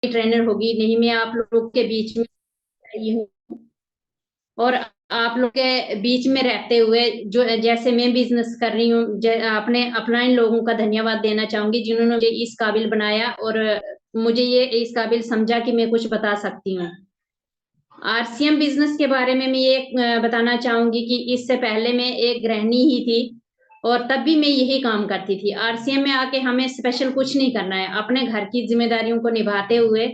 Trainer होगी नहीं, मैं आप लोग के बीच में आई हूँ। और आप लोग के बीच में रहते हुए जो जैसे मैं बिजनेस कर रही हूँ, अपने अपलाइन लोगों का धन्यवाद देना चाहूंगी जिन्होंने मुझे इस काबिल बनाया और मुझे ये इस काबिल समझा कि मैं कुछ बता सकती हूँ। आरसीएम बिजनेस के बारे में मैं ये बताना चाहूंगी कि इससे पहले मैं एक गृहिणी ही थी और तब भी मैं यही काम करती थी। आरसीएम में आके हमें स्पेशल कुछ नहीं करना है, अपने घर की जिम्मेदारियों को निभाते हुए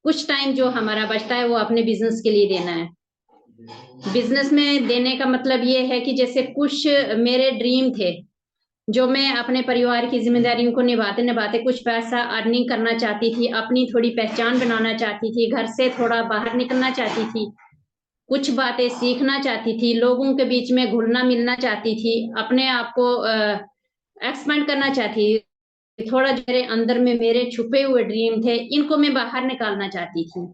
कुछ टाइम जो हमारा बचता है वो अपने बिजनेस के लिए देना है। बिजनेस में देने का मतलब ये है कि जैसे कुछ मेरे ड्रीम थे जो मैं अपने परिवार की जिम्मेदारियों को निभाते निभाते कुछ पैसा अर्निंग करना चाहती थी, अपनी थोड़ी पहचान बनाना चाहती थी, घर से थोड़ा बाहर निकलना चाहती थी, कुछ बातें सीखना चाहती थी, लोगों के बीच में घुलना मिलना चाहती थी, अपने आप को एक्सपेंड करना चाहती थी। थोड़ा जो मेरे अंदर में मेरे छुपे हुए ड्रीम थे इनको मैं बाहर निकालना चाहती थी।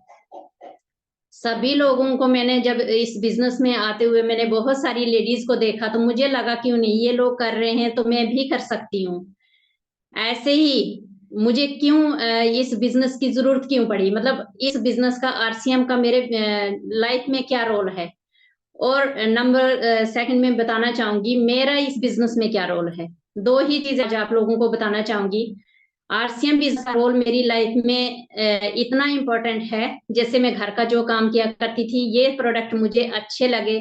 सभी लोगों को मैंने जब इस बिजनेस में आते हुए मैंने बहुत सारी लेडीज को देखा तो मुझे लगा क्यों नहीं, ये लोग कर रहे हैं तो मैं भी कर सकती हूँ। ऐसे ही मुझे क्यों इस बिजनेस की जरूरत क्यों पड़ी, मतलब इस बिजनेस का आरसीएम का मेरे लाइफ में क्या रोल है। और नंबर सेकंड में बताना चाहूंगी मेरा इस बिजनेस में क्या रोल है। दो ही चीजें आज आप लोगों को बताना चाहूंगी। आरसीएम बिजनेस का रोल मेरी लाइफ में इतना इम्पोर्टेंट है, जैसे मैं घर का जो काम किया करती थी ये प्रोडक्ट मुझे अच्छे लगे।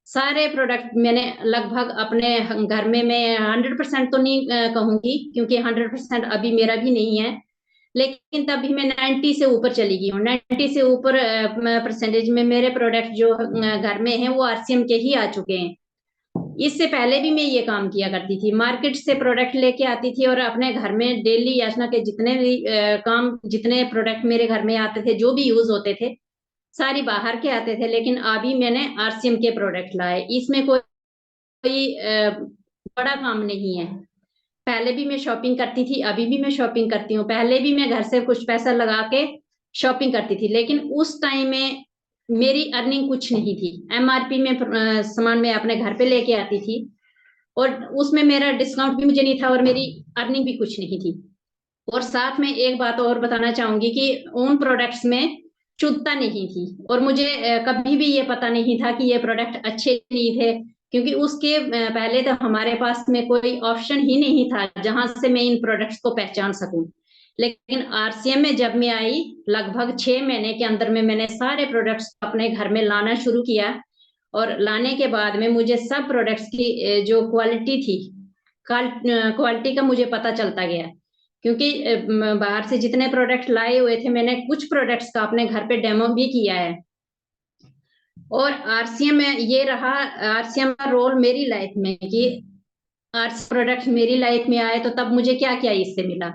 सारे प्रोडक्ट मैंने लगभग अपने घर में, मैं 100% तो नहीं कहूंगी क्योंकि 100% अभी मेरा भी नहीं है, लेकिन तभी मैं 90 से ऊपर चली गई हूँ। 90 से ऊपर परसेंटेज में मेरे प्रोडक्ट जो घर में हैं वो आरसीएम के ही आ चुके हैं। इससे पहले भी मैं ये काम किया करती थी, मार्केट से प्रोडक्ट लेके आती थी और अपने घर में डेली यातना के जितने भी काम, जितने प्रोडक्ट मेरे घर में आते थे जो भी यूज होते थे सारी बाहर के आते थे, लेकिन अभी मैंने आरसीएम के प्रोडक्ट लाए। इसमें कोई बड़ा काम नहीं है। पहले भी मैं शॉपिंग करती थी, अभी भी मैं शॉपिंग करती हूँ, पहले भी मैं घर से कुछ पैसा लगा के शॉपिंग करती थी, लेकिन उस टाइम में मेरी अर्निंग कुछ नहीं थी। एमआरपी में सामान मैं अपने घर पे लेके आती थी और उसमें मेरा डिस्काउंट भी मुझे नहीं था और मेरी अर्निंग भी कुछ नहीं थी। और साथ में एक बात और बताना चाहूंगी कि उन प्रोडक्ट्स में शुद्धता नहीं थी और मुझे कभी भी ये पता नहीं था कि ये प्रोडक्ट अच्छे नहीं थे, क्योंकि उसके पहले तो हमारे पास में कोई ऑप्शन ही नहीं था जहां से मैं इन प्रोडक्ट्स को पहचान सकूं। लेकिन आरसीएम में जब मैं आई लगभग 6 महीने के अंदर में मैंने सारे प्रोडक्ट्स अपने घर में लाना शुरू किया और लाने के बाद में मुझे सब प्रोडक्ट्स की जो क्वालिटी थी, क्वालिटी का मुझे पता चलता गया। क्योंकि बाहर से जितने प्रोडक्ट लाए हुए थे मैंने कुछ प्रोडक्ट्स का अपने घर पे डेमो भी किया है। और आरसीएम में ये रहा, आरसीएम का रोल मेरी लाइफ में कि आर्ट्स प्रोडक्ट मेरी लाइफ में आए तो तब मुझे क्या क्या इससे मिला।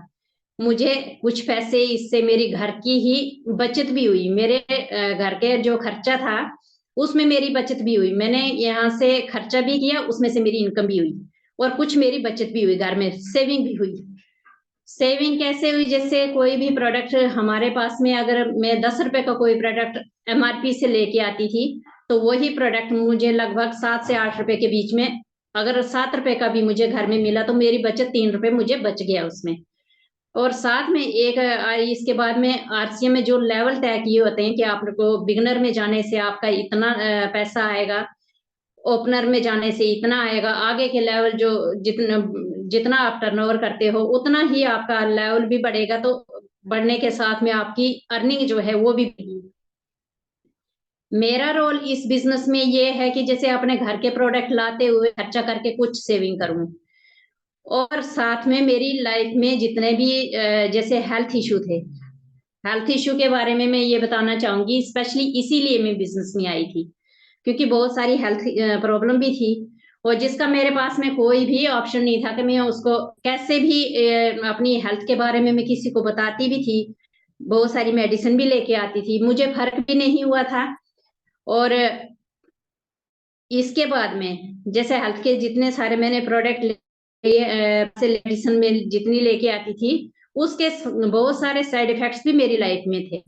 मुझे कुछ पैसे इससे मेरी घर की ही बचत भी हुई, मेरे घर के जो खर्चा था उसमें मेरी बचत भी हुई, मैंने यहाँ से खर्चा भी किया उसमें से मेरी इनकम भी हुई और कुछ मेरी बचत भी हुई, घर में सेविंग भी हुई। सेविंग कैसे हुई, जैसे कोई भी प्रोडक्ट हमारे पास में अगर मैं 10 रुपए का कोई प्रोडक्ट एमआरपी से लेके आती थी तो वही प्रोडक्ट मुझे लगभग 7 से 8 रुपए के बीच में, अगर 7 रुपए का भी मुझे घर में मिला तो मेरी बचत 3 रुपए मुझे बच गया उसमें। और साथ में एक इसके बाद में आरसीएम में जो लेवल तय किए होते हैं कि आपको बिगनर में जाने से आपका इतना पैसा आएगा, ओपनर में जाने से इतना आएगा, आगे के लेवल जो जितना जितना आप टर्नओवर करते हो उतना ही आपका लेवल भी बढ़ेगा, तो बढ़ने के साथ में आपकी अर्निंग जो है वो भी बढ़ेगी। मेरा रोल इस बिजनेस में ये है कि जैसे अपने घर के प्रोडक्ट लाते हुए खर्चा करके कुछ सेविंग करूं और साथ में मेरी लाइफ में जितने भी जैसे हेल्थ इशू थे, हेल्थ इशू के बारे में मैं ये बताना चाहूंगी, स्पेशली इसीलिए मैं बिजनेस में आई थी क्योंकि बहुत सारी हेल्थ प्रॉब्लम भी थी और जिसका मेरे पास में कोई भी ऑप्शन नहीं था कि मैं उसको कैसे भी अपनी हेल्थ के बारे में मैं किसी को बताती भी थी, बहुत सारी मेडिसिन भी लेके आती थी, मुझे फर्क भी नहीं हुआ था। और इसके बाद में जैसे हेल्थ के जितने सारे मैंने प्रोडक्ट से मेडिसिन में जितनी लेके आती थी उसके बहुत सारे साइड इफेक्ट्स भी मेरी लाइफ में थे।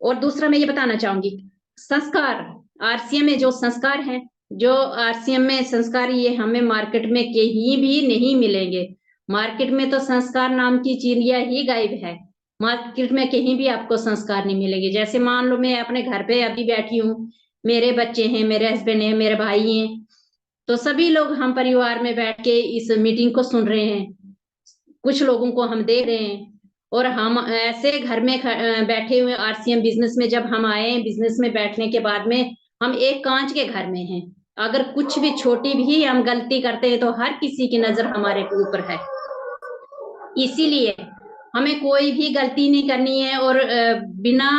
और दूसरा मैं ये बताना चाहूंगी, संस्कार, आरसीएम में जो संस्कार हैं, जो आरसीएम में संस्कार ये हमें मार्केट में कहीं भी नहीं मिलेंगे। मार्केट में तो संस्कार नाम की चिड़िया ही गायब है। मार्केट में कहीं भी आपको संस्कार नहीं मिलेगी। जैसे मान लो मैं अपने घर पे अभी बैठी हूँ, मेरे बच्चे हैं, मेरे हस्बैंड हैं, मेरे भाई हैं, तो सभी लोग हम परिवार में बैठ के इस मीटिंग को सुन रहे हैं, कुछ लोगों को हम दे रहे हैं। और हम ऐसे घर में बैठे हुए आरसीएम बिजनेस में जब हम आए हैं, बिजनेस में बैठने के बाद में हम एक कांच के घर में हैं। अगर कुछ भी छोटी भी हम गलती करते हैं तो हर किसी की नजर हमारे ऊपर है। इसीलिए हमें कोई भी गलती नहीं करनी है, और बिना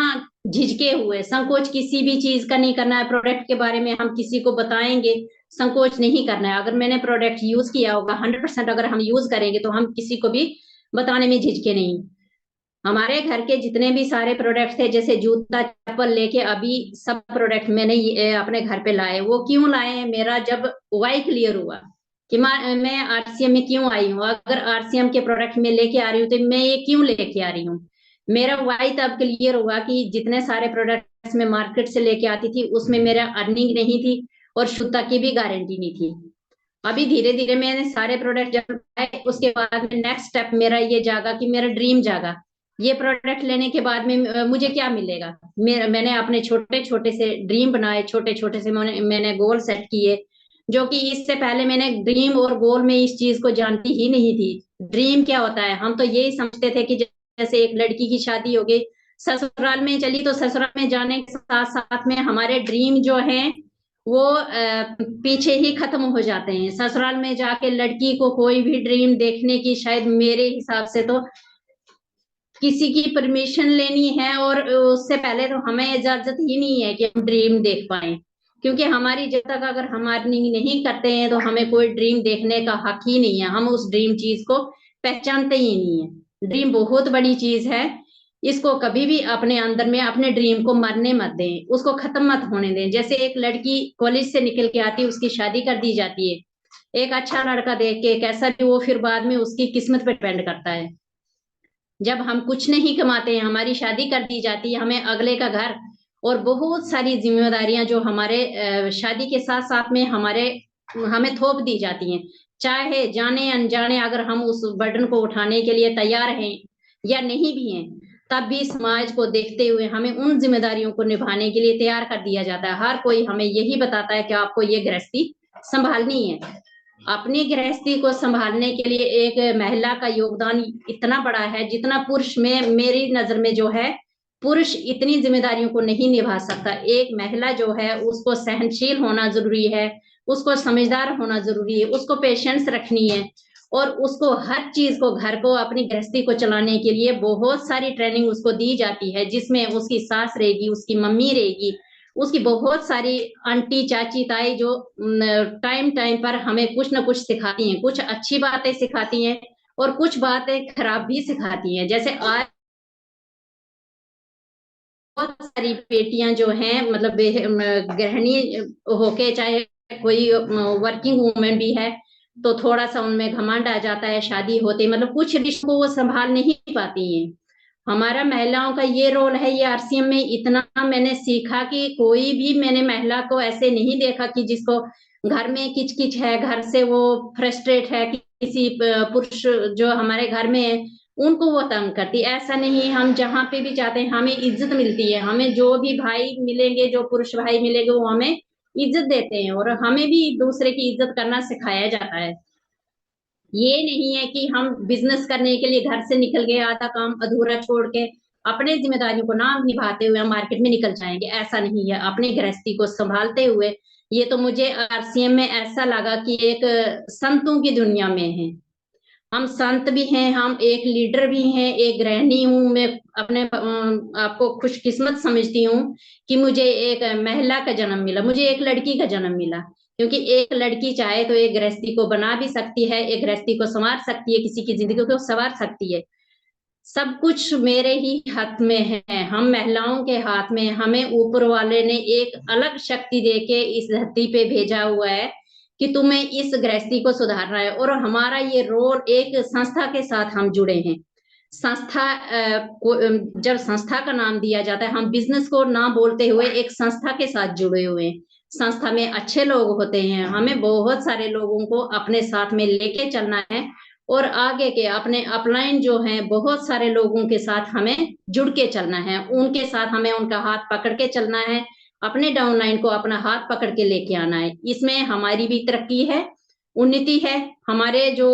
झिझके हुए संकोच किसी भी चीज का नहीं करना है। प्रोडक्ट के बारे में हम किसी को बताएंगे, संकोच नहीं करना है। अगर मैंने प्रोडक्ट यूज किया होगा 100% अगर हम यूज करेंगे तो हम किसी को भी बताने में झिझके नहीं। हमारे घर के जितने भी सारे प्रोडक्ट थे, जैसे जूता चप्पल लेके अभी सब प्रोडक्ट मैंने अपने घर पे लाए। वो क्यों लाए? मेरा जब वाई क्लियर हुआ कि मैं आरसीएम में क्यों आई हूँ, अगर आरसीएम के प्रोडक्ट में लेके आ रही हूँ तो मैं ये क्यों लेके आ रही हूँ। मेरा वाई तब क्लियर हुआ कि जितने सारे प्रोडक्ट्स मैं मार्केट से लेके आती थी उसमें मेरा अर्निंग नहीं थी और शुद्धता की भी गारंटी नहीं थी। अभी धीरे धीरे मैंने सारे प्रोडक्ट जब लाए, उसके बाद में नेक्स्ट स्टेप मेरा ये जागा कि मेरा ड्रीम जागा, ये प्रोडक्ट लेने के बाद में मुझे क्या मिलेगा। मैंने अपने छोटे छोटे से ड्रीम बनाए, छोटे छोटे से मैंने गोल सेट किए, जो कि इससे पहले मैंने ड्रीम और गोल में इस चीज को जानती ही नहीं थी। ड्रीम क्या होता है, हम तो यही समझते थे कि जैसे एक लड़की की शादी हो गई, ससुराल में चली, तो ससुराल में जाने के साथ साथ में हमारे ड्रीम जो है वो पीछे ही खत्म हो जाते हैं। ससुराल में जाके लड़की को कोई भी ड्रीम देखने की शायद मेरे हिसाब से तो किसी की परमिशन लेनी है, और उससे पहले तो हमें इजाजत ही नहीं है कि हम ड्रीम देख पाए। क्योंकि हमारी जब तक अगर हम अर्निंग नहीं करते हैं तो हमें कोई ड्रीम देखने का हक ही नहीं है, हम उस ड्रीम चीज को पहचानते ही नहीं है। ड्रीम बहुत बड़ी चीज है, इसको कभी भी अपने अंदर में अपने ड्रीम को मरने मत दें, उसको खत्म मत होने दें। जैसे एक लड़की कॉलेज से निकल के आती है, उसकी शादी कर दी जाती है, एक अच्छा लड़का देख के कैसा भी, वो फिर बाद में उसकी किस्मत पे डिपेंड करता है। जब हम कुछ नहीं कमाते हैं, हमारी शादी कर दी जाती है, हमें अगले का घर और बहुत सारी जिम्मेदारियां जो हमारे शादी के साथ साथ में हमें थोप दी जाती हैं। चाहे जाने अनजाने अगर हम उस बर्डन को उठाने के लिए तैयार हैं या नहीं भी हैं, तब भी समाज को देखते हुए हमें उन जिम्मेदारियों को निभाने के लिए तैयार कर दिया जाता है। हर कोई हमें यही बताता है कि आपको ये गृहस्थी संभालनी है। अपनी गृहस्थी को संभालने के लिए एक महिला का योगदान इतना बड़ा है जितना पुरुष में, मेरी नजर में जो है, पुरुष इतनी जिम्मेदारियों को नहीं निभा सकता। एक महिला जो है उसको सहनशील होना जरूरी है, उसको समझदार होना जरूरी है, उसको पेशेंस रखनी है, और उसको हर चीज को, घर को, अपनी गृहस्थी को चलाने के लिए बहुत सारी ट्रेनिंग उसको दी जाती है, जिसमें उसकी सास रहेगी, उसकी मम्मी रहेगी, उसकी बहुत सारी आंटी चाची ताई जो टाइम टाइम पर हमें कुछ ना कुछ सिखाती हैं, कुछ अच्छी बातें सिखाती हैं और कुछ बातें खराब भी सिखाती हैं। जैसे आज बहुत सारी बेटियां जो हैं, मतलब गृहिणी होके, चाहे कोई वर्किंग वूमेन भी है, तो थोड़ा सा उनमें घमंड आ जाता है शादी होते, मतलब कुछ रिश्तों को वो संभाल नहीं पाती हैं। हमारा महिलाओं का ये रोल है, ये आरसीएम में इतना मैंने सीखा कि कोई भी मैंने महिला को ऐसे नहीं देखा कि जिसको घर में किच किच है, घर से वो फ्रस्ट्रेट है, कि किसी पुरुष जो हमारे घर में है उनको वो तंग करती, ऐसा नहीं। हम जहाँ पे भी जाते हैं हमें इज्जत मिलती है, हमें जो भी भाई मिलेंगे, जो पुरुष भाई मिलेंगे, वो हमें इज्जत देते हैं, और हमें भी दूसरे की इज्जत करना सिखाया जाता है। ये नहीं है कि हम बिजनेस करने के लिए घर से निकल गए, आधा काम अधूरा छोड़ के अपने जिम्मेदारियों को ना निभाते हुए हम मार्केट में निकल जाएंगे, ऐसा नहीं है। अपनी गृहस्थी को संभालते हुए, ये तो मुझे आरसीएम में ऐसा लगा कि एक संतों की दुनिया में है। हम संत भी हैं, हम एक लीडर भी हैं, एक गृहिणी हूँ मैं। अपने आपको खुशकिस्मत समझती हूँ कि मुझे एक महिला का जन्म मिला, मुझे एक लड़की का जन्म मिला। क्योंकि एक लड़की चाहे तो एक गृहस्थी को बना भी सकती है, एक गृहस्थी को संवार सकती है, किसी की जिंदगी को संवार सकती है। सब कुछ मेरे ही हाथ में है, हम महिलाओं के हाथ में। हमें ऊपर वाले ने एक अलग शक्ति देके इस धरती पे भेजा हुआ है कि तुम्हें इस गृहस्थी को सुधारना है, और हमारा ये रोल, एक संस्था के साथ हम जुड़े हैं। संस्था जब संस्था का नाम दिया जाता है, हम बिजनेस को ना बोलते हुए एक संस्था के साथ जुड़े हुए हैं। संस्था में अच्छे लोग होते हैं, हमें बहुत सारे लोगों को अपने साथ में लेके चलना है, और आगे के अपने अपलाइन जो हैं बहुत सारे लोगों के साथ हमें जुड़ के चलना है, उनके साथ हमें उनका हाथ पकड़ के चलना है, अपने डाउनलाइन को अपना हाथ पकड़ के लेके आना है। इसमें हमारी भी तरक्की है, उन्नति है। हमारे जो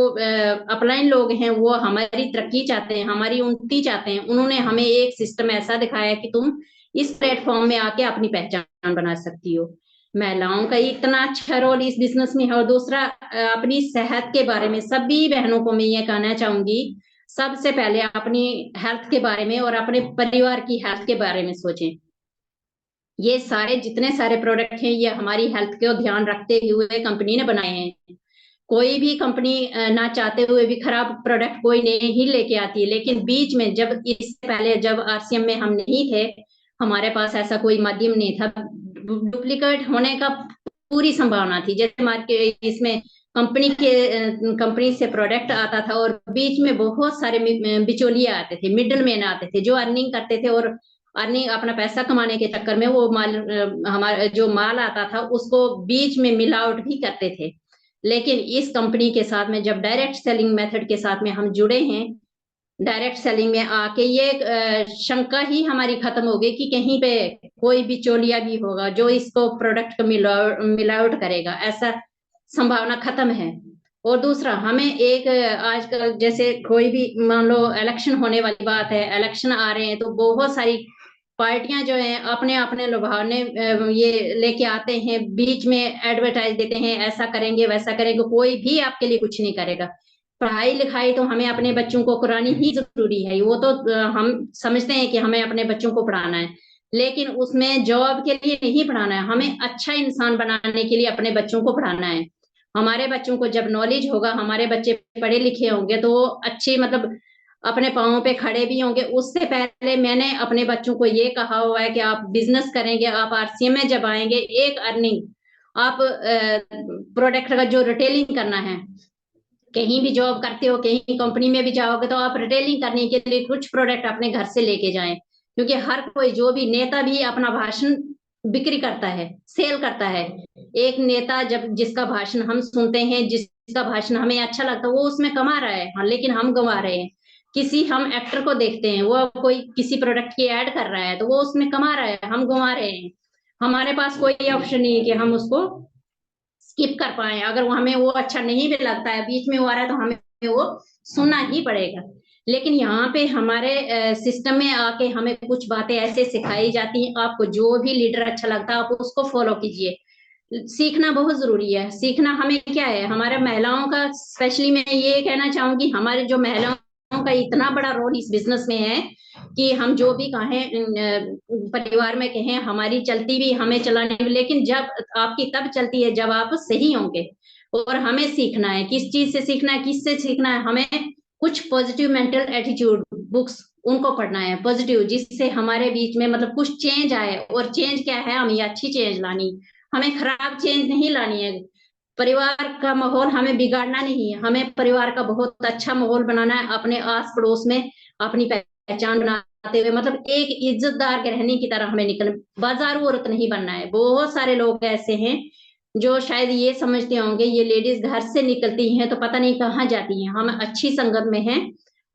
अपलाइन लोग हैं वो हमारी तरक्की चाहते हैं, हमारी उन्नति चाहते हैं। उन्होंने हमें एक सिस्टम ऐसा दिखाया कि तुम इस प्लेटफॉर्म में आके अपनी पहचान बना सकती हो। महिलाओं का इतना अच्छा रोल इस बिजनेस में है। और दूसरा, अपनी सेहत के बारे में सभी बहनों को मैं ये कहना चाहूंगी, सबसे पहले अपनी हेल्थ के बारे में और अपने परिवार की हेल्थ के बारे में सोचें। ये सारे जितने सारे प्रोडक्ट हैं ये हमारी हेल्थ को ध्यान रखते हुए कंपनी ने बनाए हैं। कोई भी कंपनी ना चाहते हुए भी खराब प्रोडक्ट कोई नहीं लेके आती है, लेकिन बीच में जब इससे पहले जब आरसीएम में हम नहीं थे, हमारे पास ऐसा कोई माध्यम नहीं था, डुप्लीकेट होने का पूरी संभावना थी। जैसे मार्केट इसमें कंपनी से प्रोडक्ट आता था और बीच में बहुत सारे बिचौलिए आते थे, मिडल मैन आते थे जो अर्निंग करते थे, और अर्निंग अपना पैसा कमाने के चक्कर में वो माल हमारा जो माल आता था उसको बीच में मिलावट भी करते थे। लेकिन इस कंपनी के साथ में जब डायरेक्ट सेलिंग मेथड के साथ में हम जुड़े हैं, डायरेक्ट सेलिंग में आके ये शंका ही हमारी खत्म हो गई कि कहीं पे कोई बिचौलिया भी होगा जो इसको प्रोडक्ट को मिलावट करेगा, ऐसा संभावना खत्म है। और दूसरा, हमें एक आजकल जैसे कोई भी मान लो इलेक्शन होने वाली बात है, इलेक्शन आ रहे हैं तो बहुत सारी पार्टियां जो हैं अपने अपने लुभावने ये लेके आते हैं, बीच में एडवर्टाइज देते हैं, ऐसा करेंगे वैसा करेंगे, कोई भी आपके लिए कुछ नहीं करेगा। पढ़ाई लिखाई तो हमें अपने बच्चों को करानी ही जरूरी है, वो तो हम समझते हैं कि हमें अपने बच्चों को पढ़ाना है, लेकिन उसमें जॉब के लिए नहीं पढ़ाना है, हमें अच्छा इंसान बनाने के लिए अपने बच्चों को पढ़ाना है। हमारे बच्चों को जब नॉलेज होगा, हमारे बच्चे पढ़े लिखे होंगे तो वो अच्छी मतलब अपने पाँव पे खड़े भी होंगे। उससे पहले मैंने अपने बच्चों को ये कहा हुआ है कि आप बिजनेस करेंगे, आप आरसीएम में जब आएंगे, एक अर्निंग आप प्रोडक्ट का जो रिटेलिंग करना है, कहीं भी जॉब करते हो, कहीं कंपनी में भी जाओगे तो आप रिटेलिंग करने के लिए कुछ प्रोडक्ट अपने घर से लेके जाएं, क्योंकि हर कोई जो भी नेता भी अपना भाषण बिक्री करता है, सेल करता है। एक नेता जब जिसका भाषण हम सुनते हैं, जिसका भाषण हमें अच्छा लगता है, वो उसमें कमा रहा है, हाँ, लेकिन हम गंवा रहे हैं। किसी हम एक्टर को देखते हैं, वो कोई किसी प्रोडक्ट की ऐड कर रहा है तो वो उसमें कमा रहा है, हम गंवा रहे हैं। हमारे पास कोई ऑप्शन नहीं है कि हम उसको स्किप कर पाए। अगर वो हमें वो अच्छा नहीं भी लगता है, बीच में वो आ रहा है, तो हमें वो सुनना ही पड़ेगा। लेकिन यहाँ पे हमारे सिस्टम में आके हमें कुछ बातें ऐसे सिखाई जाती हैं, आपको जो भी लीडर अच्छा लगता है आप उसको फॉलो कीजिए। सीखना बहुत जरूरी है। सीखना हमें क्या है, हमारे महिलाओं का स्पेशली मैं ये कहना चाहूंगी, हमारे जो महिलाओं का इतना बड़ा रोल इस बिजनेस में है कि हम जो भी कहें परिवार में कहें, हमारी चलती भी हमें चलानी भी, लेकिन जब आपकी तब चलती है जब आप सही होंगे। और हमें सीखना है, किस चीज से सीखना है, किससे सीखना है, हमें कुछ पॉजिटिव मेंटल एटीट्यूड बुक्स उनको पढ़ना है पॉजिटिव, जिससे हमारे बीच में मतलब कुछ चेंज आए। और चेंज क्या है, हमें अच्छी चेंज लानी, हमें खराब चेंज नहीं लानी है। परिवार का माहौल हमें बिगाड़ना नहीं है, हमें परिवार का बहुत अच्छा माहौल बनाना है, अपने आस पड़ोस में अपनी पहचान बनाते हुए मतलब एक इज्जतदार गृहिणी की तरह हमें निकल, बाजारू औरत नहीं बनना है। बहुत सारे लोग ऐसे हैं जो शायद ये समझते होंगे ये लेडीज घर से निकलती हैं तो पता नहीं कहाँ जाती हैं। हम अच्छी संगत में हैं।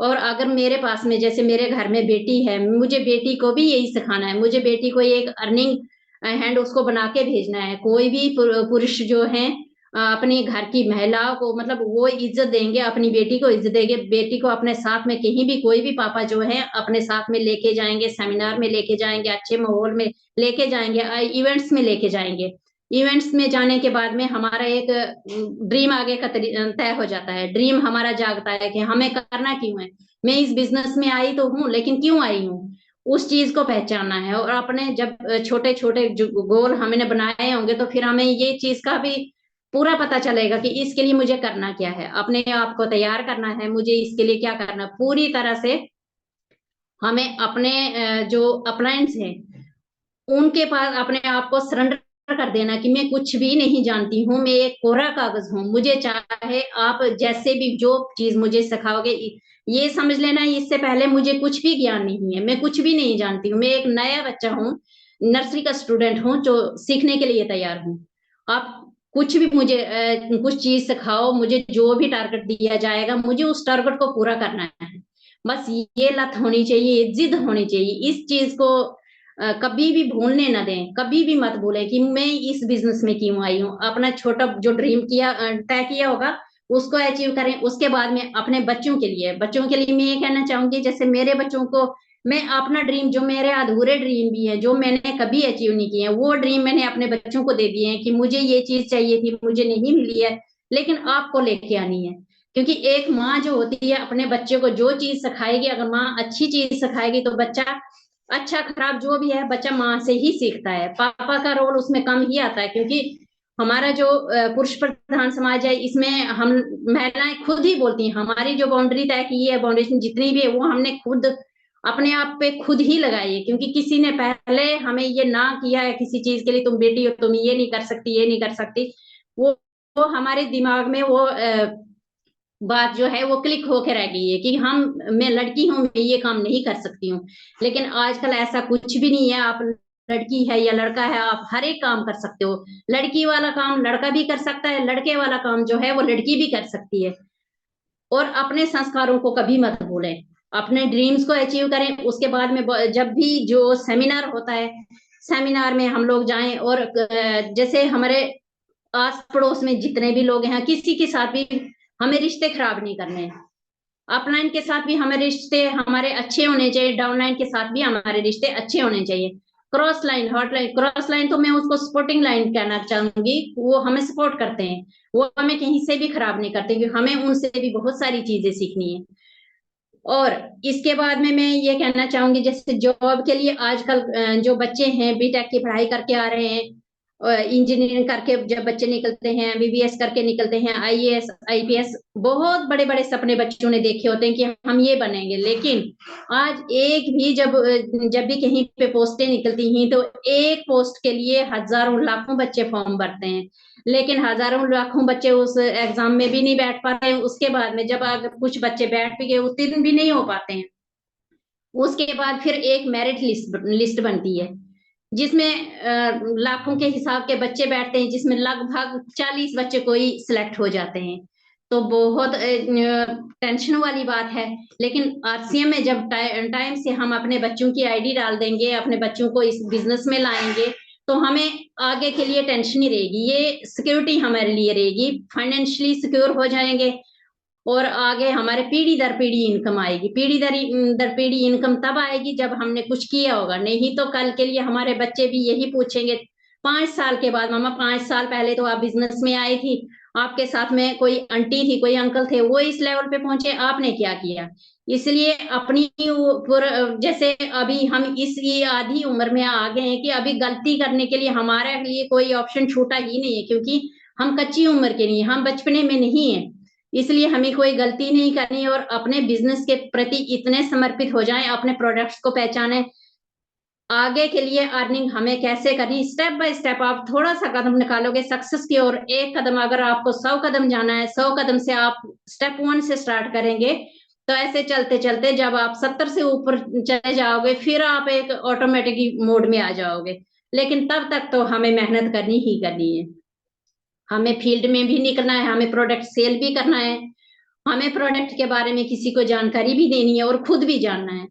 और अगर मेरे पास में जैसे मेरे घर में बेटी है, मुझे बेटी को भी यही सिखाना है, मुझे बेटी को एक अर्निंग हैंड उसको बना के भेजना है। कोई भी पुरुष जो है अपनी घर की महिलाओं को मतलब वो इज्जत देंगे, अपनी बेटी को इज्जत देंगे, बेटी को अपने साथ में कहीं भी कोई भी पापा जो है अपने साथ में लेके जाएंगे, सेमिनार में लेके जाएंगे, अच्छे माहौल में लेके जाएंगे, इवेंट्स में लेके जाएंगे। इवेंट्स में जाने के बाद में हमारा एक ड्रीम आगे का तय हो जाता है, ड्रीम हमारा जागता है कि हमें करना क्यों है, मैं इस बिजनेस में आई तो हूँ लेकिन क्यों आई हूँ, उस चीज को पहचानना है। और अपने जब छोटे छोटे जो गोल हमने बनाए होंगे तो फिर हमें ये चीज का भी पूरा पता चलेगा कि इसके लिए मुझे करना क्या है, अपने आप को तैयार करना है, मुझे इसके लिए क्या करना है। पूरी तरह से हमें अपने जो अपलायंस हैं उनके पास अपने आप को सरेंडर कर देना कि मैं कुछ भी नहीं जानती हूँ, मैं एक कोरा कागज हूँ, मुझे चाहे आप जैसे भी जो चीज मुझे सिखाओगे ये समझ लेना, इससे पहले मुझे कुछ भी ज्ञान नहीं है, मैं कुछ भी नहीं जानती हूँ, मैं एक नया बच्चा हूँ, नर्सरी का स्टूडेंट हूँ जो सीखने के लिए तैयार हूँ। आप कुछ भी मुझे कुछ चीज सिखाओ, मुझे जो भी टारगेट दिया जाएगा मुझे उस टारगेट को पूरा करना है। बस ये लत होनी चाहिए, ये जिद होनी चाहिए। इस चीज को कभी भी भूलने ना दें, कभी भी मत भूलें कि मैं इस बिजनेस में क्यों आई हूँ। अपना छोटा जो ड्रीम किया तय किया होगा उसको अचीव करें। उसके बाद में अपने बच्चों के लिए मैं ये कहना चाहूंगी, जैसे मेरे बच्चों को मैं अपना ड्रीम, जो मेरे अधूरे ड्रीम भी है, जो मैंने कभी अचीव नहीं किए हैं, वो ड्रीम मैंने अपने बच्चों को दे दिए हैं कि मुझे ये चीज चाहिए थी, मुझे नहीं मिली है, लेकिन आपको लेके आनी है। क्योंकि एक माँ जो होती है अपने बच्चे को जो चीज सिखाएगी, अगर माँ अच्छी चीज सिखाएगी तो बच्चा, अच्छा खराब जो भी है, बच्चा माँ से ही सीखता है। पापा का रोल उसमें कम ही आता है, क्योंकि हमारा जो पुरुष प्रधान समाज है, इसमें हम महिलाएं खुद ही बोलती हैं, हमारी जो बाउंड्री तय की है, बाउंड्रेशन जितनी भी है, वो हमने खुद अपने आप पे खुद ही लगाई है। क्योंकि किसी ने पहले हमें ये ना किया है किसी चीज के लिए, तुम बेटी हो, तुम ये नहीं कर सकती, ये नहीं कर सकती, वो हमारे दिमाग में वो बात जो है वो क्लिक होकर रह गई है कि हम, मैं लड़की हूं, मैं ये काम नहीं कर सकती हूँ। लेकिन आजकल ऐसा कुछ भी नहीं है। आप लड़की है या लड़का है, आप हर एक काम कर सकते हो। लड़की वाला काम लड़का भी कर सकता है, लड़के वाला काम जो है वो लड़की भी कर सकती है। और अपने संस्कारों को कभी मत भूलें, अपने ड्रीम्स को अचीव करें। उसके बाद में जब भी जो सेमिनार होता है, सेमिनार में हम लोग जाएं, और जैसे हमारे आस पड़ोस में जितने भी लोग हैं, किसी के साथ भी हमें रिश्ते खराब नहीं करने हैं। अपलाइन के साथ भी हमारे रिश्ते हमारे अच्छे होने चाहिए, डाउनलाइन के साथ भी हमारे रिश्ते अच्छे होने चाहिए। Cross line, hot line, cross line तो मैं उसको सपोर्टिंग लाइन कहना चाहूंगी, वो हमें सपोर्ट करते हैं, वो हमें कहीं से भी खराब नहीं करते, क्योंकि हमें उनसे भी बहुत सारी चीजें सीखनी है। और इसके बाद में मैं ये कहना चाहूंगी, जैसे जॉब के लिए आजकल जो बच्चे हैं बीटेक की पढ़ाई करके आ रहे हैं, इंजीनियरिंग करके जब बच्चे निकलते हैं, बीबीएस करके निकलते हैं, आईएएस आईपीएस, बहुत बड़े बड़े सपने बच्चों ने देखे होते हैं कि हम ये बनेंगे। लेकिन आज एक भी जब भी कहीं पे पोस्टें निकलती हैं तो एक पोस्ट के लिए हजारों लाखों बच्चे फॉर्म भरते हैं, लेकिन हजारों लाखों बच्चे उस एग्जाम में भी नहीं बैठ पाते हैं। उसके बाद में जब अगर कुछ बच्चे बैठ भी गए, उत्तीर्ण भी नहीं हो पाते हैं। उसके बाद फिर एक मेरिट लिस्ट बनती है, जिसमें लाखों के हिसाब के बच्चे बैठते हैं, जिसमें लगभग 40 बच्चे कोई सिलेक्ट हो जाते हैं। तो बहुत टेंशन वाली बात है। लेकिन आरसीएम में जब टाइम से हम अपने बच्चों की आईडी डाल देंगे, अपने बच्चों को इस बिजनेस में लाएंगे, तो हमें आगे के लिए टेंशन नहीं रहेगी, ये सिक्योरिटी हमारे लिए रहेगी, फाइनेंशियली सिक्योर हो जाएंगे। और आगे हमारे पीढ़ी दर पीढ़ी इनकम आएगी। पीढ़ी दर पीढ़ी इनकम तब आएगी जब हमने कुछ किया होगा, नहीं तो कल के लिए हमारे बच्चे भी यही पूछेंगे 5 साल के बाद, मामा 5 साल पहले तो आप बिजनेस में आई थी, आपके साथ में कोई आंटी थी, कोई अंकल थे, वो इस लेवल पे पहुंचे, आपने क्या किया। इसलिए अपनी जैसे अभी हम इस ये आधी उम्र में आ गए हैं कि अभी गलती करने के लिए हमारे लिए कोई ऑप्शन छूटा ही नहीं है, क्योंकि हम कच्ची उम्र के नहीं, हम बचपने में नहीं है। इसलिए हमें कोई गलती नहीं करनी, और अपने बिजनेस के प्रति इतने समर्पित हो जाएं, अपने प्रोडक्ट्स को पहचानें, आगे के लिए अर्निंग हमें कैसे करनी, स्टेप बाय स्टेप आप थोड़ा सा कदम निकालोगे सक्सेस की ओर। एक कदम, अगर आपको 100 कदम जाना है, 100 कदम से आप स्टेप 1 से स्टार्ट करेंगे, तो ऐसे चलते चलते जब आप 70 से ऊपर चले जाओगे, फिर आप एक ऑटोमेटिक मोड में आ जाओगे। लेकिन तब तक तो हमें मेहनत करनी ही करनी है। हमें फील्ड में भी निकलना है, हमें प्रोडक्ट सेल भी करना है, हमें प्रोडक्ट के बारे में किसी को जानकारी भी देनी है, और खुद भी जानना है।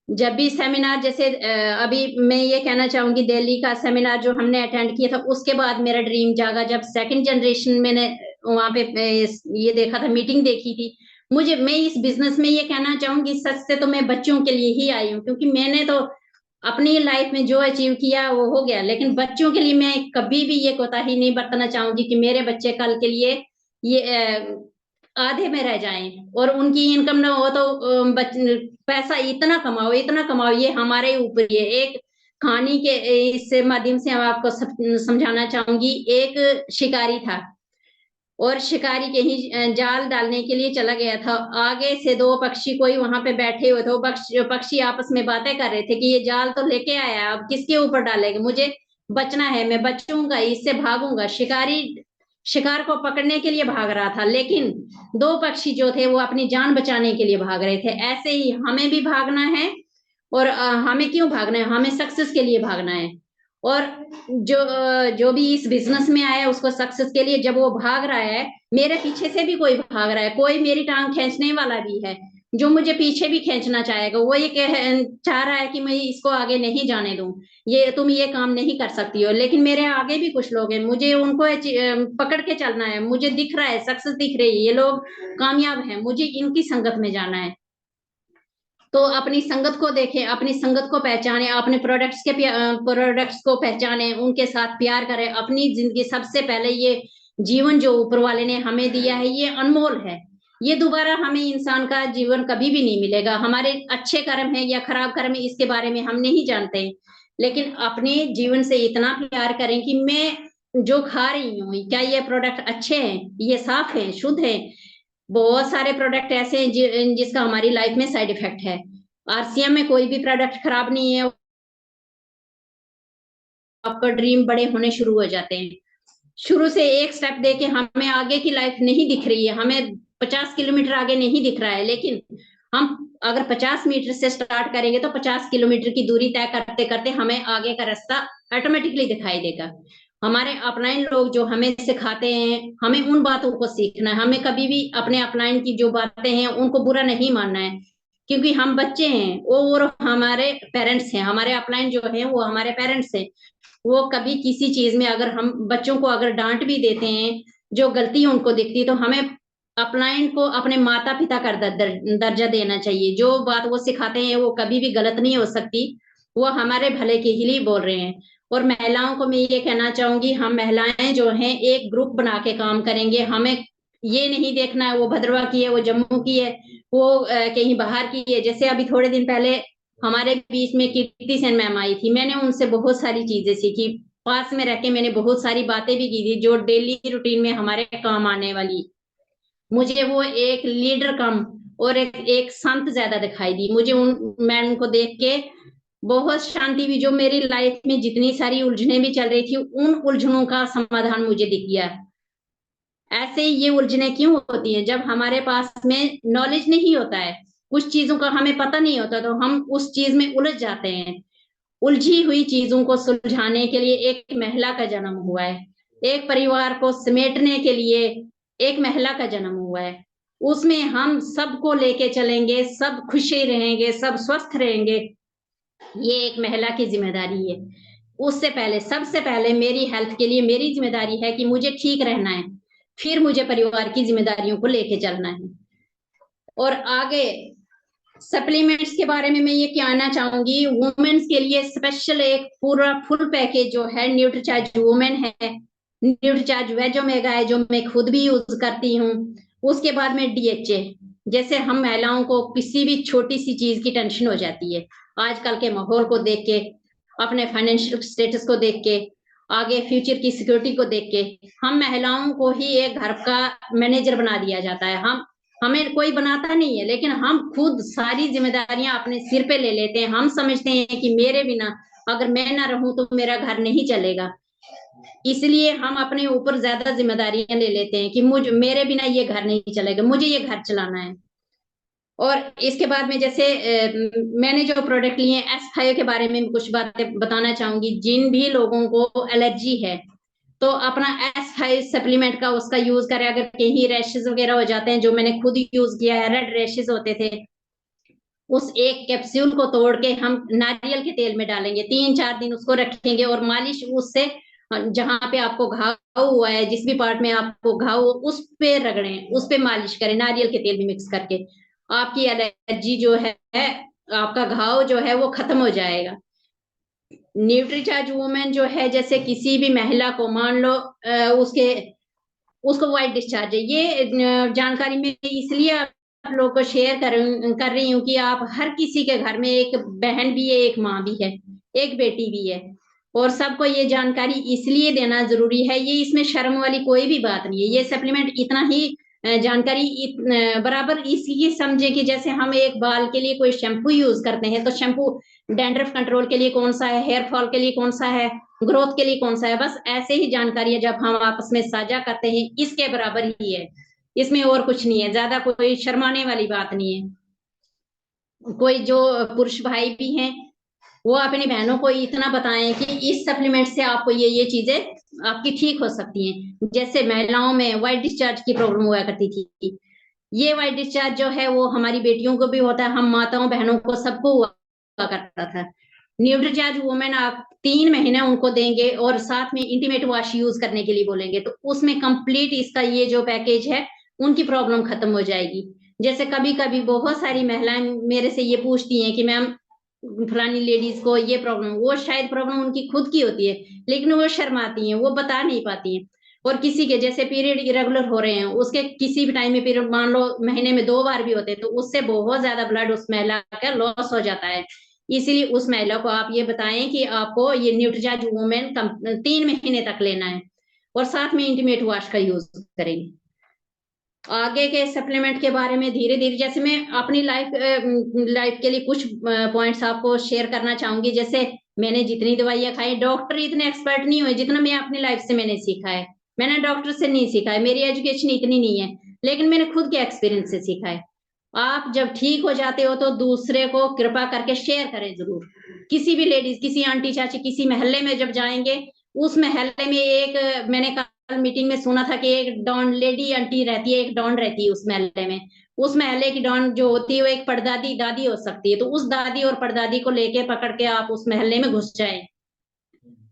जब भी सेमिनार, जैसे अभी मैं ये कहना चाहूंगी, दिल्ली का सेमिनार जो हमने अटेंड किया था, उसके बाद मेरा ड्रीम जागा, जब सेकंड जनरेशन मैंने वहां पे ये देखा था, मीटिंग देखी थी। मैं इस बिजनेस में ये कहना चाहूंगी, सच से तो मैं बच्चों के लिए ही आई हूँ, क्योंकि मैंने तो अपनी लाइफ में जो अचीव किया वो हो गया, लेकिन बच्चों के लिए मैं कभी भी ये कोताही नहीं बरतना चाहूंगी कि मेरे बच्चे कल के लिए ये आधे में रह जाएं, और उनकी इनकम ना हो तो पैसा इतना कमाओ, इतना कमाओ, ये हमारे ऊपर ही है। एक कहानी के इस माध्यम से हम आपको समझाना चाहूंगी। एक शिकारी था, और शिकारी कहीं जाल डालने के लिए चला गया था। आगे से दो पक्षी कोई वहां पे बैठे हुए थे, वो पक्षी आपस में बातें कर रहे थे कि ये जाल तो लेके आया, अब किसके ऊपर डालेंगे, मुझे बचना है, मैं बचूंगा, इससे भागूंगा। शिकारी शिकार को पकड़ने के लिए भाग रहा था, लेकिन दो पक्षी जो थे वो अपनी जान बचाने के लिए भाग रहे थे। ऐसे ही हमें भी भागना है, और हमें क्यों भागना है, हमें सक्सेस के लिए भागना है। और जो जो भी इस बिजनेस में आया उसको सक्सेस के लिए जब वो भाग रहा है, मेरे पीछे से भी कोई भाग रहा है, कोई मेरी टांग खींचने वाला भी है जो मुझे पीछे भी खींचना चाहेगा। वो ये चाह रहा है कि मैं इसको आगे नहीं जाने दूं, ये तुम ये काम नहीं कर सकती हो। लेकिन मेरे आगे भी कुछ लोग हैं, मुझे उनको पकड़ के चलना है। मुझे दिख रहा है, सक्सेस दिख रही है, ये लोग कामयाब हैं, मुझे इनकी संगत में जाना है। तो अपनी संगत को देखें, अपनी संगत को पहचाने, अपने प्रोडक्ट्स को पहचाने, उनके साथ प्यार करें। अपनी जिंदगी सबसे पहले, ये जीवन जो ऊपर वाले ने हमें दिया है ये अनमोल है। ये दोबारा हमें इंसान का जीवन कभी भी नहीं मिलेगा। हमारे अच्छे कर्म है या खराब कर्म है इसके बारे में हम नहीं जानते, लेकिन अपने जीवन से इतना प्यार करें कि मैं जो खा रही हूँ, क्या ये प्रोडक्ट अच्छे हैं, ये साफ है, शुद्ध है। बहुत सारे प्रोडक्ट ऐसे हैं जिसका हमारी लाइफ में साइड इफेक्ट है। आरसीएम में कोई भी प्रोडक्ट खराब नहीं है, आपका ड्रीम बड़े होने शुरू हो जाते हैं। शुरू से एक स्टेप देके हमें आगे की लाइफ नहीं दिख रही है, हमें 50 किलोमीटर आगे नहीं दिख रहा है, लेकिन हम अगर 50 मीटर से स्टार्ट करेंगे तो 50 किलोमीटर की दूरी तय करते करते हमें आगे का रास्ता ऑटोमेटिकली दिखाई देगा। हमारे अपलाइन लोग जो हमें सिखाते हैं, हमें उन बातों को सीखना है। हमें कभी भी अपने अपलाइन की जो बातें हैं उनको बुरा नहीं मानना है, क्योंकि हम बच्चे हैं, वो और हमारे पेरेंट्स हैं। हमारे अपलाइन जो है वो हमारे पेरेंट्स हैं। वो कभी किसी चीज में अगर हम बच्चों को अगर डांट भी देते हैं, जो गलती उनको दिखती है, तो हमें अपलाइन को अपने माता पिता का दर्जा देना चाहिए। जो बात वो सिखाते हैं वो कभी भी गलत नहीं हो सकती, वो हमारे भले के लिए बोल रहे हैं। और महिलाओं को मैं ये कहना चाहूंगी, हम महिलाएं जो हैं एक ग्रुप बना के काम करेंगे। हमें ये नहीं देखना है वो भद्रवा की है, वो जम्मू की है, वो कहीं बाहर की है। जैसे अभी थोड़े दिन पहले हमारे बीच में कीर्ति सेन मैम आई थी, मैंने उनसे बहुत सारी चीजें सीखी। पास में रह के मैंने बहुत सारी बातें भी की थी जो डेली रूटीन में हमारे काम आने वाली। मुझे वो एक लीडर कम और एक संत ज्यादा दिखाई दी। मुझे उन मैम को देख के बहुत शांति हुई। जो मेरी लाइफ में जितनी सारी उलझने भी चल रही थी, उन उलझनों का समाधान मुझे दिख गया। ऐसे ये उलझने क्यों होती है? जब हमारे पास में नॉलेज नहीं होता है, कुछ चीजों का हमें पता नहीं होता, तो हम उस चीज में उलझ जाते हैं। उलझी हुई चीजों को सुलझाने के लिए एक महिला का जन्म हुआ है। एक परिवार को समेटने के लिए एक महिला का जन्म हुआ है। उसमें हम सबको लेके चलेंगे, सब खुशी रहेंगे, सब स्वस्थ रहेंगे। ये एक महिला की जिम्मेदारी है। उससे पहले, सबसे पहले मेरी हेल्थ के लिए मेरी जिम्मेदारी है कि मुझे ठीक रहना है, फिर मुझे परिवार की जिम्मेदारियों को लेके चलना है। और आगे सप्लीमेंट्स के बारे में मैं ये कहना चाहूंगी, वुमेन्स के लिए स्पेशल एक पूरा फुल पैकेज जो है न्यूट्रीचार्ज वुमेन है, न्यूट्रीचार्ज वेज ओमेगा है, जो मैं खुद भी यूज करती हूँ। उसके बाद में डीएचए। जैसे हम महिलाओं को किसी भी छोटी सी चीज की टेंशन हो जाती है, आजकल के माहौल को देख के, अपने फाइनेंशियल स्टेटस को देख के, आगे फ्यूचर की सिक्योरिटी को देख के, हम महिलाओं को ही एक घर का मैनेजर बना दिया जाता है। हमें कोई बनाता नहीं है, लेकिन हम खुद सारी जिम्मेदारियां अपने सिर पे ले लेते हैं। हम समझते हैं कि मेरे बिना, अगर मैं ना रहूं तो मेरा घर नहीं चलेगा। इसलिए हम अपने ऊपर ज्यादा जिम्मेदारियां ले लेते हैं कि मेरे बिना ये घर नहीं चलेगा, मुझे ये घर चलाना है। और इसके बाद में जैसे मैंने जो प्रोडक्ट लिए हैं, S5 के बारे में कुछ बातें बताना चाहूंगी। जिन भी लोगों को एलर्जी है तो अपना S5 सप्लीमेंट का उसका यूज करें। अगर कहीं रैशेज वगैरह हो जाते हैं, जो मैंने खुद यूज किया है, रेड रैशेज होते थे, उस एक कैप्सूल को तोड़ के हम नारियल के तेल में डालेंगे, 3-4 दिन उसको रखेंगे और मालिश उससे, जहां पे आपको घाव हुआ है, जिस भी पार्ट में आपको घाव हो, उस पे रगड़ें, उस पे मालिश करें नारियल के तेल में मिक्स करके। आपकी एलर्जी जो है, आपका घाव जो है वो खत्म हो जाएगा। न्यूट्रीचार्ज वुमेन जो है, जैसे किसी भी महिला को मान लो उसके उसको वाइट डिस्चार्ज है, ये जानकारी मैं इसलिए आप लोगों को शेयर कर रही हूँ कि आप हर किसी के घर में एक बहन भी है, एक माँ भी है, एक बेटी भी है, और सबको ये जानकारी इसलिए देना जरूरी है। ये इसमें शर्म वाली कोई भी बात नहीं है। ये सप्लीमेंट इतना ही जानकारी बराबर इसलिए समझे कि जैसे हम एक बाल के लिए कोई शैम्पू यूज करते हैं, तो शैम्पू डैंड्रफ कंट्रोल के लिए कौन सा है, हेयर फॉल के लिए कौन सा है, ग्रोथ के लिए कौन सा है, बस ऐसे ही जानकारी है जब हम आपस में साझा करते हैं, इसके बराबर ही है। इसमें और कुछ नहीं है, ज्यादा कोई शर्माने वाली बात नहीं है। कोई जो पुरुष भाई भी हैं, वो अपनी बहनों को इतना बताएं कि इस सप्लीमेंट से आपको ये चीजें आपकी ठीक हो सकती हैं। जैसे महिलाओं में व्हाइट डिस्चार्ज की प्रॉब्लम हुआ करती थी, ये व्हाइट डिस्चार्ज जो है वो हमारी बेटियों को भी होता है, हम माताओं बहनों को सबको हुआ करता था। न्यूट्रीचार्ज वुमेन आप 3 महीने उनको देंगे और साथ में इंटीमेट वॉश यूज करने के लिए बोलेंगे, तो उसमें कंप्लीट इसका ये जो पैकेज है उनकी प्रॉब्लम खत्म हो जाएगी। जैसे कभी कभी बहुत सारी महिलाएं मेरे से ये पूछती हैं कि मैम फलानी लेडीज को ये प्रॉब्लम, वो शायद प्रॉब्लम उनकी खुद की होती है लेकिन वो शर्माती हैं, वो बता नहीं पाती हैं। और किसी के जैसे पीरियड इरेगुलर हो रहे हैं, उसके किसी भी टाइम में पीरियड मान लो महीने में 2 बार भी होते हैं, तो उससे बहुत ज्यादा ब्लड उस महिला का लॉस हो जाता है। इसीलिए उस महिला को आप ये बताएं कि आपको ये न्यूट्रीचार्ज वुमेन 3 महीने तक लेना है और साथ में इंटीमेट वॉश का यूज करेंगे। आगे के सप्लीमेंट के बारे में धीरे धीरे, जैसे मैं अपनी लाइफ के लिए कुछ पॉइंट्स आपको शेयर करना चाहूंगी। जैसे मैंने जितनी दवाइयां खाई, डॉक्टर इतने एक्सपर्ट नहीं हुए जितना मैं अपनी लाइफ से मैंने सीखा है। मैंने डॉक्टर से नहीं सीखा है, मेरी एजुकेशन इतनी नहीं है, लेकिन मैंने खुद के एक्सपीरियंस से सीखा है। आप जब ठीक हो जाते हो तो दूसरे को कृपा करके शेयर करें जरूर। किसी भी लेडीज, किसी आंटी चाची, किसी मोहल्ले में जब जाएंगे, उस मोहल्ले में एक, मैंने कल मीटिंग में सुना था कि एक डॉन लेडी आंटी रहती है, एक डॉन रहती है उस मोहल्ले में। उस मोहल्ले की डॉन जो होती है वो एक परदादी दादी हो सकती है, तो उस दादी और परदादी को लेके पकड़ के आप उस मोहल्ले में घुस जाए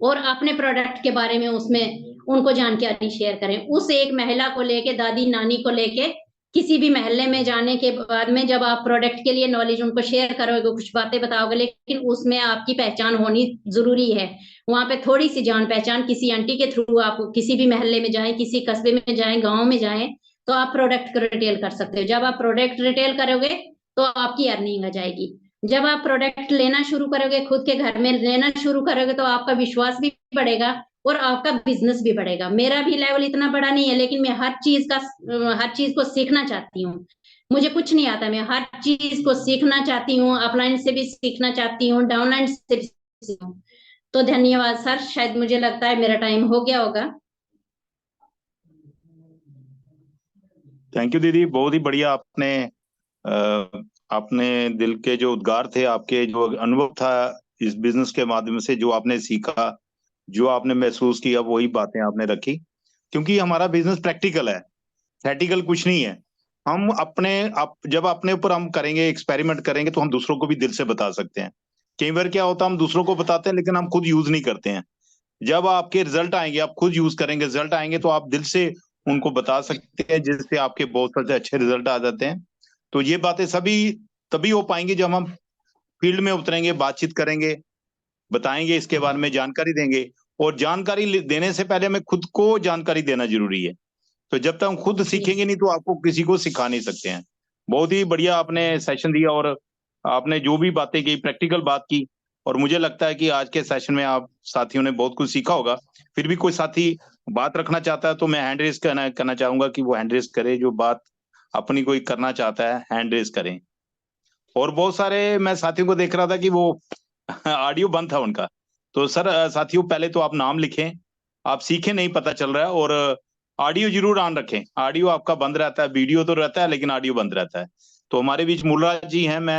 और अपने प्रोडक्ट के बारे में उसमें उनको जानकारी शेयर करें। उस एक महिला को लेके, दादी नानी को लेके किसी भी मोहल्ले में जाने के बाद में जब आप प्रोडक्ट के लिए नॉलेज उनको शेयर करोगे, कुछ बातें बताओगे, लेकिन उसमें आपकी पहचान होनी जरूरी है। वहां पे थोड़ी सी जान पहचान किसी आंटी के थ्रू आप किसी भी मोहल्ले में जाएं, किसी कस्बे में जाएं, गांव में जाएं, तो आप प्रोडक्ट को रिटेल कर सकते हो। जब आप प्रोडक्ट रिटेल करोगे तो आपकी अर्निंग आ जाएगी। जब आप प्रोडक्ट लेना शुरू करोगे, खुद के घर में लेना शुरू करोगे, तो आपका विश्वास भी बढ़ेगा और आपका बिजनेस भी बढ़ेगा। मेरा भी लेवल इतना बड़ा नहीं है, लेकिन मैं हर चीज को सीखना चाहती हूँ। मुझे कुछ नहीं आता, मैं हर चीज को सीखना चाहती हूँ, अपलाइन से भी सीखना चाहती हूँ, डाउनलाइन से भी सीखती हूँ। तो धन्यवाद सर, शायद मुझे लगता है मेरा टाइम हो गया होगा। थैंक यू दीदी, बहुत ही बढ़िया। आपने दिल के जो उद्गार थे, आपके जो अनुभव था इस बिजनेस के माध्यम से, जो आपने सीखा, जो आपने महसूस किया, वही बातें आपने रखी। क्योंकि हमारा बिजनेस प्रैक्टिकल है, थेटिकल कुछ नहीं है। हम जब अपने ऊपर हम करेंगे, एक्सपेरिमेंट करेंगे, तो हम दूसरों को भी दिल से बता सकते हैं। कई बार क्या होता है, हम दूसरों को बताते हैं लेकिन हम खुद यूज नहीं करते हैं। जब आपके रिजल्ट आएंगे, आप खुद यूज करेंगे, रिजल्ट आएंगे, तो आप दिल से उनको बता सकते हैं, जिससे आपके बहुत सारे अच्छे रिजल्ट आ जाते हैं। तो ये बातें सभी तभी हो पाएंगी जब हम फील्ड में उतरेंगे, बातचीत करेंगे, बताएंगे, इसके बारे में जानकारी देंगे। और जानकारी देने से पहले हमें खुद को जानकारी देना जरूरी है। तो जब तक हम खुद सीखेंगे नहीं, तो आपको किसी को सिखा नहीं सकते हैं। बहुत ही बढ़िया आपने सेशन दिया, और आपने जो भी बातें की, प्रैक्टिकल बात की। और मुझे लगता है कि आज के सेशन में आप साथियों ने बहुत कुछ सीखा होगा। फिर भी कोई साथी बात रखना चाहता है तो मैं हैंड रेस करना चाहूंगा कि वो हैंड रेस करे, जो बात अपनी कोई करना चाहता है, हैंड रेस करें। और बहुत सारे मैं साथियों को देख रहा था कि वो ऑडियो बंद था उनका। तो सर, साथियों, पहले तो आप नाम लिखें, आप सीखें नहीं पता चल रहा है। और ऑडियो जरूर ऑन रखें। ऑडियो आपका बंद रहता है, वीडियो तो रहता है लेकिन ऑडियो बंद रहता है। तो हमारे बीच मूलराज जी हैं, मैं